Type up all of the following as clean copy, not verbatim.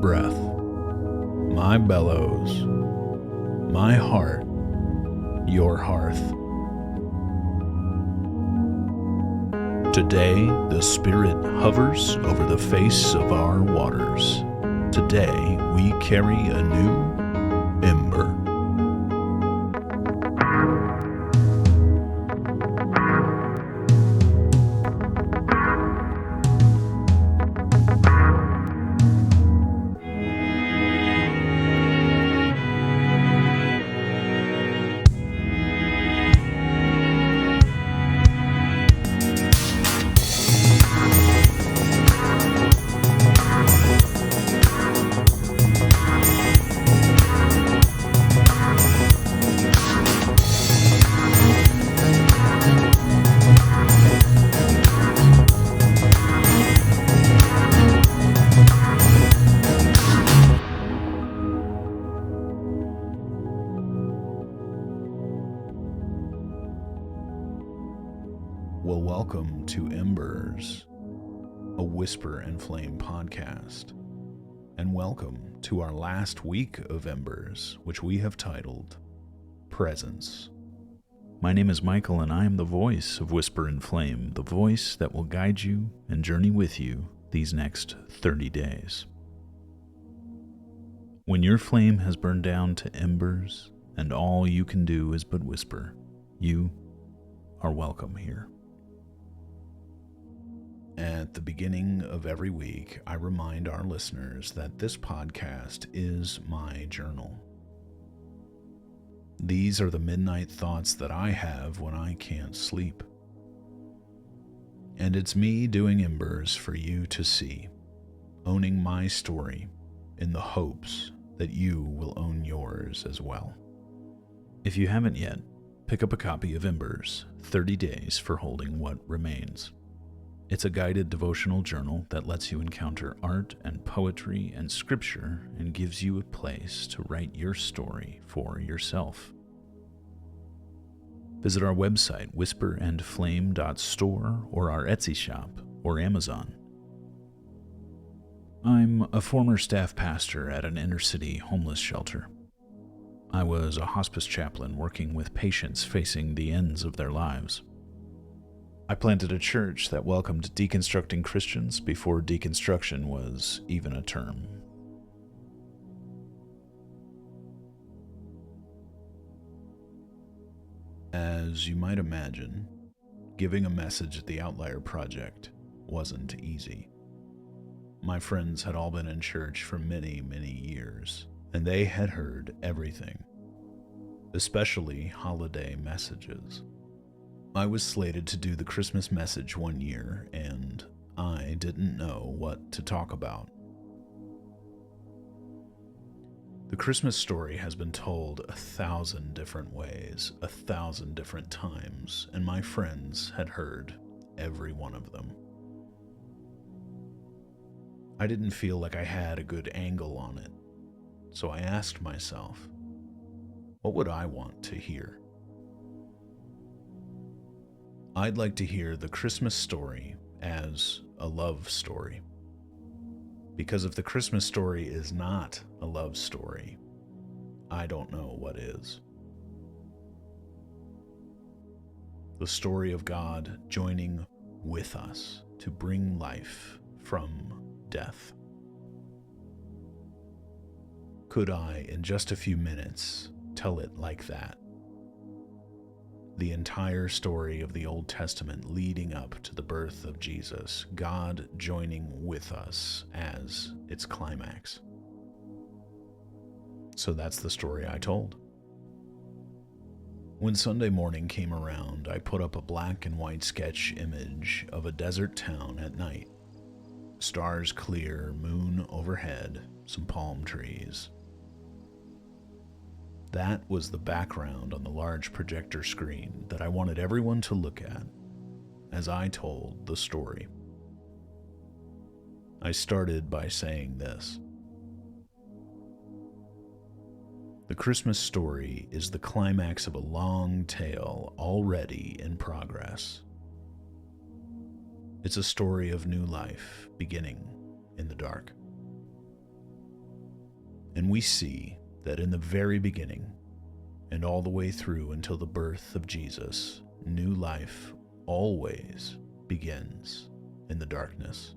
breath, my bellows, my heart, your hearth. Today, the Spirit hovers over the face of our waters. Today, we carry a new ember. Well, welcome to Embers, a Whisper and Flame podcast, and welcome to our last week of Embers, which we have titled Presence. My name is Michael, and I am the voice of Whisper and Flame, the voice that will guide you and journey with you these next 30 days. When your flame has burned down to embers, and all you can do is but whisper, you are welcome here. At the beginning of every week, I remind our listeners that this podcast is my journal. These are the midnight thoughts that I have when I can't sleep. And it's me doing embers for you to see, owning my story in the hopes that you will own yours as well. If you haven't yet, pick up a copy of Embers, 30 Days for Holding What Remains. It's a guided devotional journal that lets you encounter art and poetry and scripture and gives you a place to write your story for yourself. Visit our website, whisperandflame.store, or our Etsy shop, or Amazon. I'm a former staff pastor at an inner-city homeless shelter. I was a hospice chaplain working with patients facing the ends of their lives. I planted a church that welcomed deconstructing Christians before deconstruction was even a term. As you might imagine, giving a message at the Outlier Project wasn't easy. My friends had all been in church for many, many years, and they had heard everything, especially holiday messages. I was slated to do the Christmas message one year, and I didn't know what to talk about. The Christmas story has been told 1,000 different ways, 1,000 different times, and my friends had heard every one of them. I didn't feel like I had a good angle on it, so I asked myself, what would I want to hear? I'd like to hear the Christmas story as a love story. Because if the Christmas story is not a love story, I don't know what is. The story of God joining with us to bring life from death. Could I, in just a few minutes, tell it like that? The entire story of the Old Testament leading up to the birth of Jesus, God joining with us as its climax. So that's the story I told. When Sunday morning came around, I put up a black and white sketch image of a desert town at night. Stars clear, moon overhead, some palm trees. That was the background on the large projector screen that I wanted everyone to look at as I told the story. I started by saying this. The Christmas story is the climax of a long tale already in progress. It's a story of new life beginning in the dark. And we see that in the very beginning, and all the way through until the birth of Jesus, new life always begins in the darkness.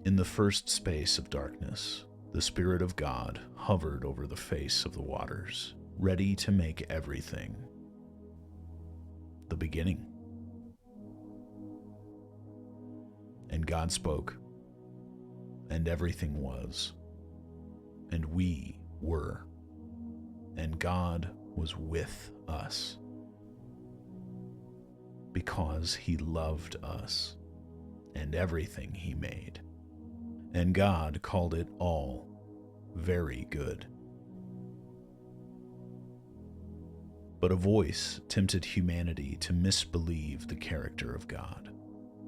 In the first space of darkness, the Spirit of God hovered over the face of the waters, ready to make everything the beginning. And God spoke, and everything was, and we were, and God was with us, because he loved us and everything he made. And God called it all very good. But a voice tempted humanity to misbelieve the character of God,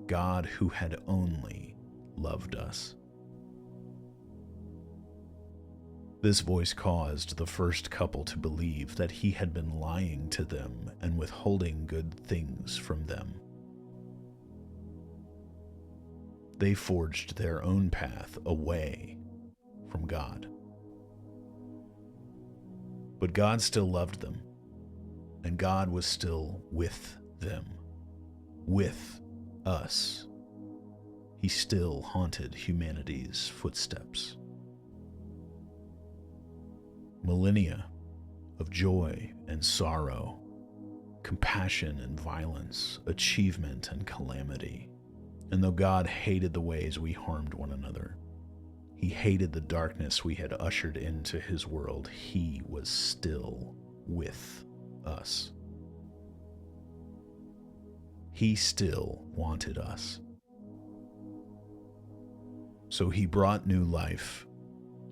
God who had only loved us. This voice caused the first couple to believe that he had been lying to them and withholding good things from them. They forged their own path away from God. But God still loved them, and God was still with them, with us. He still haunted humanity's footsteps. Millennia of joy and sorrow, compassion and violence, achievement and calamity. And though God hated the ways we harmed one another, he hated the darkness we had ushered into his world, he was still with us. He still wanted us. So he brought new life,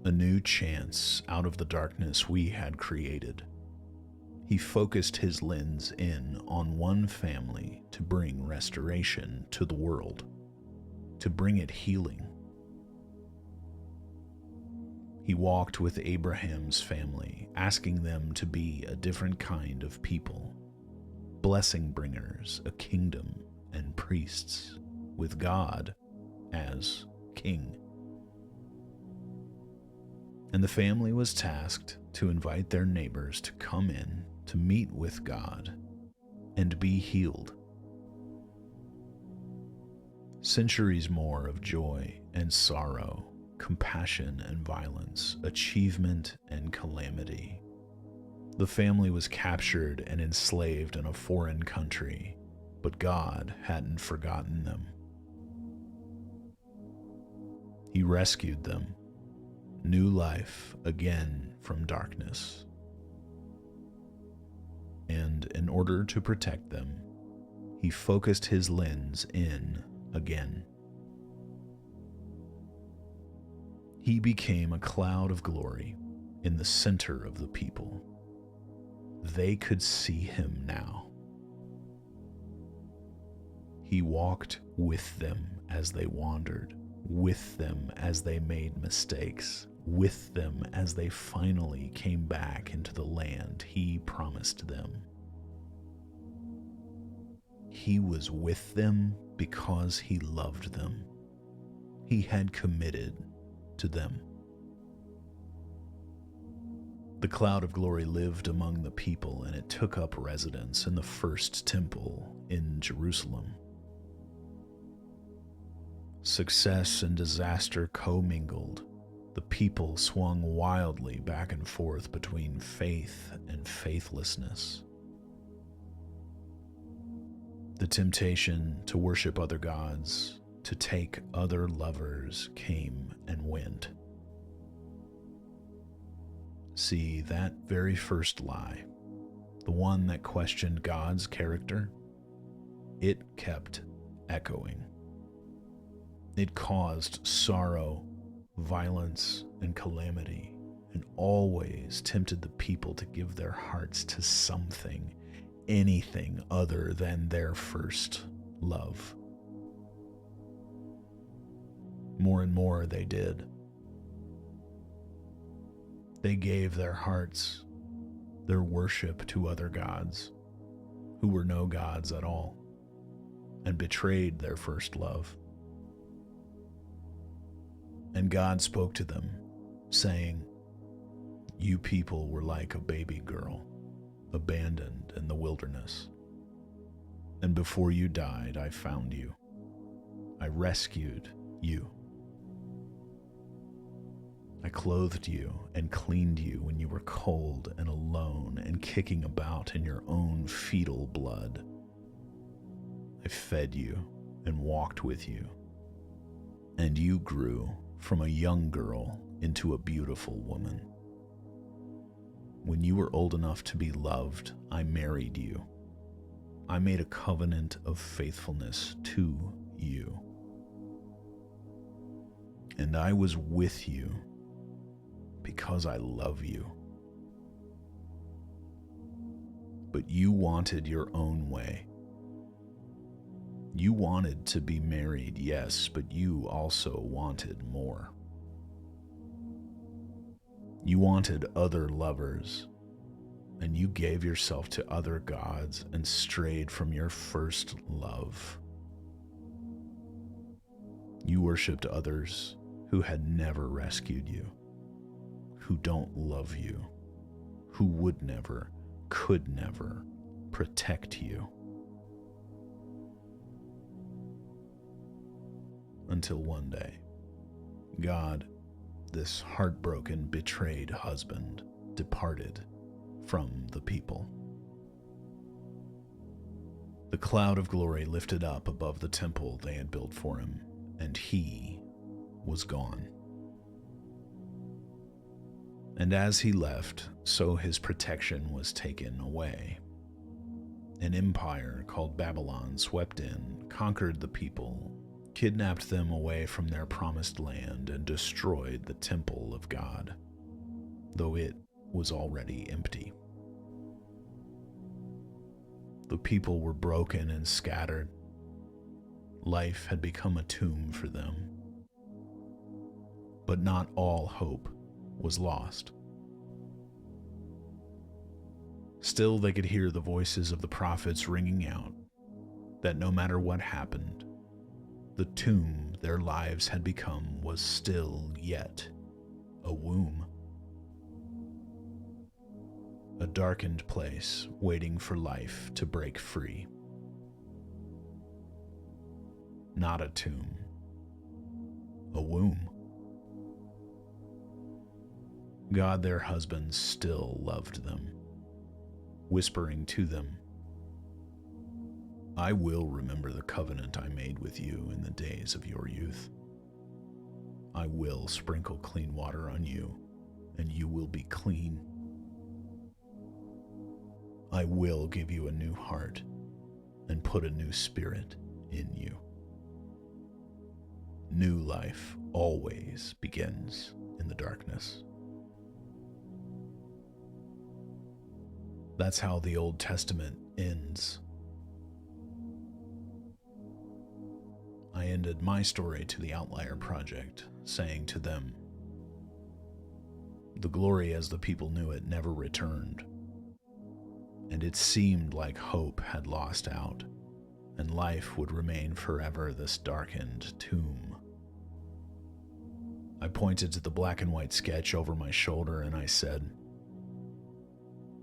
a new chance out of the darkness we had created. He focused his lens in on one family to bring restoration to the world, to bring it healing. He walked with Abraham's family, asking them to be a different kind of people, blessing bringers, a kingdom, and priests, with God as king. And the family was tasked to invite their neighbors to come in to meet with God and be healed. Centuries more of joy and sorrow, compassion and violence, achievement and calamity. The family was captured and enslaved in a foreign country, but God hadn't forgotten them. He rescued them, new life again from darkness. And in order to protect them, he focused his lens in again. He became a cloud of glory in the center of the people. They could see him now. He walked with them as they wandered, with them as they made mistakes, with them as they finally came back into the land he promised them. He was with them because he loved them. He had committed to them. The cloud of glory lived among the people, and it took up residence in the first temple in Jerusalem. Success and disaster commingled. The people swung wildly back and forth between faith and faithlessness. The temptation to worship other gods, to take other lovers, came and went. See, that very first lie, the one that questioned God's character, it kept echoing. It caused sorrow, violence, and calamity, and always tempted the people to give their hearts to something, anything other than their first love. More and more they did. They gave their hearts, their worship to other gods, who were no gods at all, and betrayed their first love. And God spoke to them, saying, "You people were like a baby girl, abandoned in the wilderness. And before you died, I found you. I rescued you. I clothed you and cleaned you when you were cold and alone and kicking about in your own fetal blood. I fed you and walked with you, and you grew from a young girl into a beautiful woman. When you were old enough to be loved, I married you. I made a covenant of faithfulness to you. And I was with you because I love you. But you wanted your own way. You wanted to be married, yes, but you also wanted more. You wanted other lovers, and you gave yourself to other gods and strayed from your first love. You worshipped others who had never rescued you, who don't love you, who would never, could never protect you. Until one day, God, this heartbroken, betrayed husband, departed from the people. The cloud of glory lifted up above the temple they had built for him, and he was gone. And as he left, so his protection was taken away. An empire called Babylon swept in, conquered the people, kidnapped them away from their promised land, and destroyed the temple of God, though it was already empty. The people were broken and scattered. Life had become a tomb for them. But not all hope was lost. Still, they could hear the voices of the prophets ringing out that no matter what happened, the tomb their lives had become was still yet a womb. A darkened place waiting for life to break free. Not a tomb, a womb. God, their husband, still loved them, whispering to them, "I will remember the covenant I made with you in the days of your youth. I will sprinkle clean water on you, and you will be clean. I will give you a new heart and put a new spirit in you." New life always begins in the darkness. That's how the Old Testament ends. I ended my story to the Outlier Project, saying to them, "The glory as the people knew it never returned, and it seemed like hope had lost out, and life would remain forever this darkened tomb." I pointed to the black and white sketch over my shoulder and I said,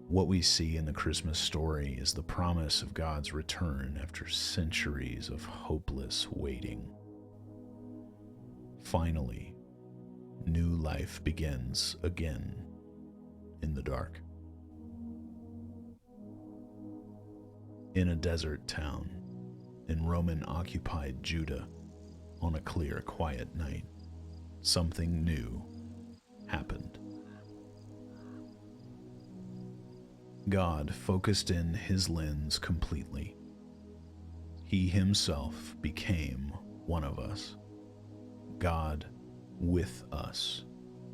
"What we see in the Christmas story is the promise of God's return after centuries of hopeless waiting. Finally, new life begins again in the dark." In a desert town in Roman-occupied Judah, on a clear, quiet night, something new happened. God focused in his lens completely. He himself became one of us. God with us,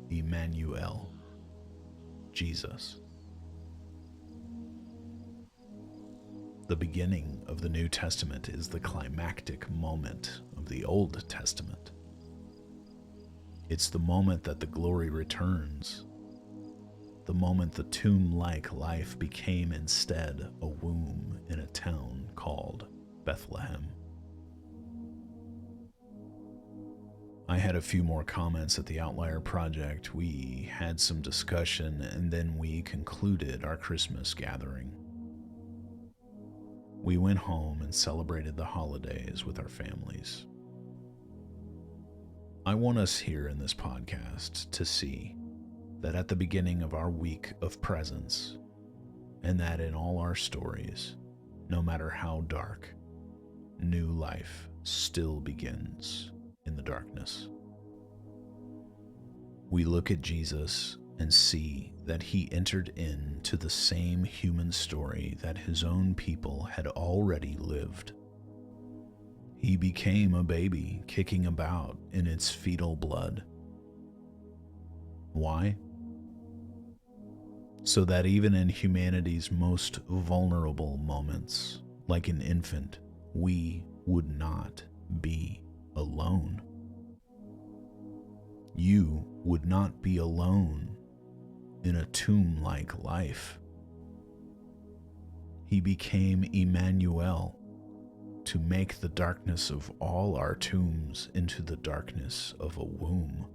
Emmanuel, Jesus. The beginning of the New Testament is the climactic moment of the Old Testament. It's the moment that the glory returns, the moment the tomb-like life became instead a womb in a town called Bethlehem. I had a few more comments at the Outlier Project. We had some discussion, and then we concluded our Christmas gathering. We went home and celebrated the holidays with our families. I want us here in this podcast to see that at the beginning of our week of presence, and that in all our stories, no matter how dark, new life still begins in the darkness. We look at Jesus and see that he entered into the same human story that his own people had already lived. He became a baby kicking about in its fetal blood. Why? So that even in humanity's most vulnerable moments, like an infant, we would not be alone. You would not be alone in a tomb-like life. He became Emmanuel to make the darkness of all our tombs into the darkness of a womb.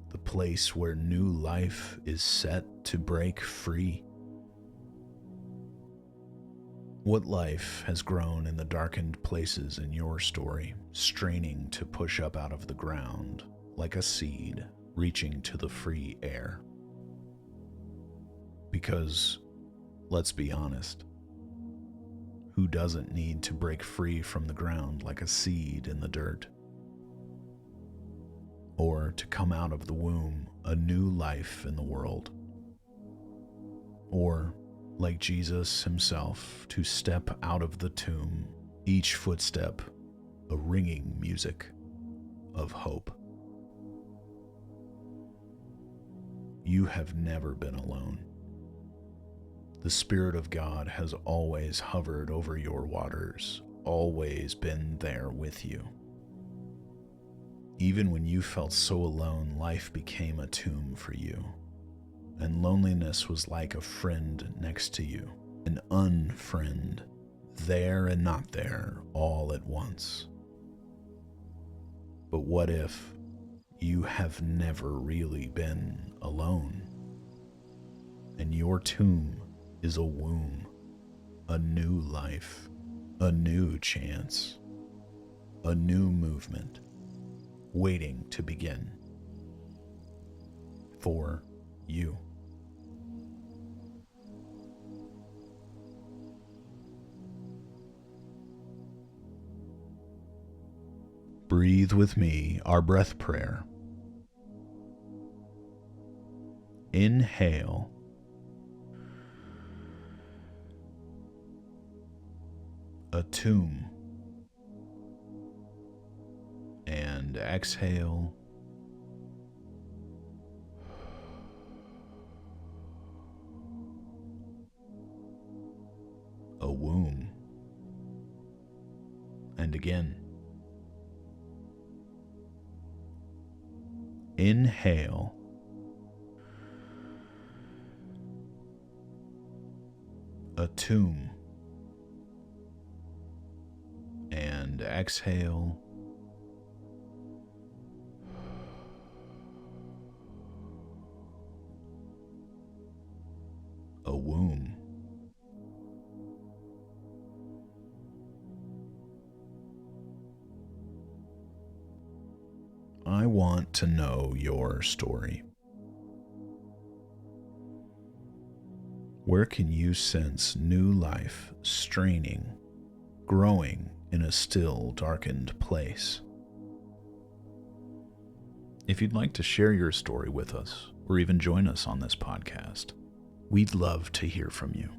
The place where new life is set to break free. What life has grown in the darkened places in your story, straining to push up out of the ground like a seed reaching to the free air? Because, let's be honest, who doesn't need to break free from the ground like a seed in the dirt? Or to come out of the womb a new life in the world? Or, like Jesus himself, to step out of the tomb, each footstep a ringing music of hope. You have never been alone. The Spirit of God has always hovered over your waters, always been there with you. Even when you felt so alone, life became a tomb for you, and loneliness was like a friend next to you, an unfriend, there and not there, all at once. But what if you have never really been alone, and your tomb is a womb, a new life, a new chance, a new movement, waiting to begin for you. Breathe with me our breath prayer. Inhale. A tomb. And exhale. A womb. And again. Inhale. A tomb. And exhale. A womb. I want to know your story. Where can you sense new life straining, growing in a still darkened place? If you'd like to share your story with us, or even join us on this podcast, we'd love to hear from you.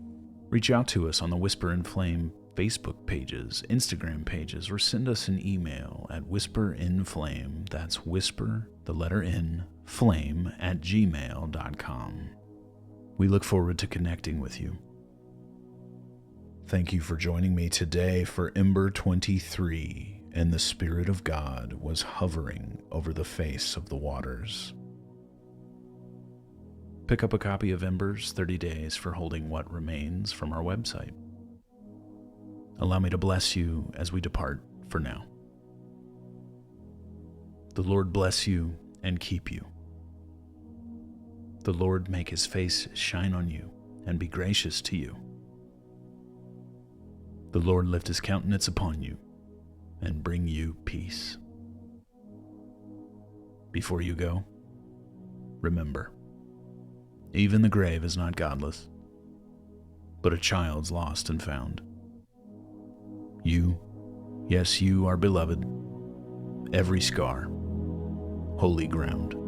Reach out to us on the Whisper and Flame Facebook pages, Instagram pages, or send us an email at whisperinflame, that's whisper, the letter N, flame, @gmail.com. We look forward to connecting with you. Thank you for joining me today for Ember 23, and the Spirit of God was hovering over the face of the waters. Pick up a copy of Embers 30 Days for Holding What Remains from our website. Allow me to bless you as we depart for now. The Lord bless you and keep you. The Lord make his face shine on you and be gracious to you. The Lord lift his countenance upon you and bring you peace. Before you go, remember, even the grave is not godless, but a child's lost and found. You, yes, you are beloved, every scar, holy ground.